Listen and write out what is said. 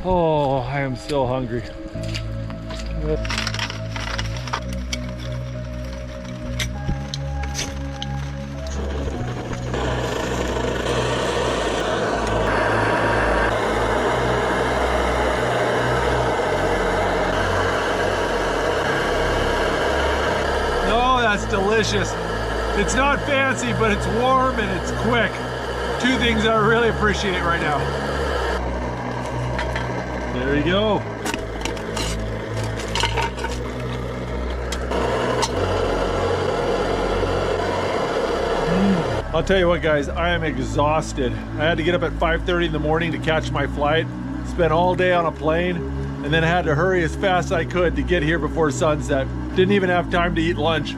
Oh, I am so hungry. Oh, that's delicious. It's not fancy, but it's warm and it's quick. Two things I really appreciate right now. There you go. I'll tell you what, guys, I am exhausted. I had to get up at 5:30 in the morning to catch my flight, spent all day on a plane, and then I had to hurry as fast as I could to get here before sunset. Didn't even have time to eat lunch.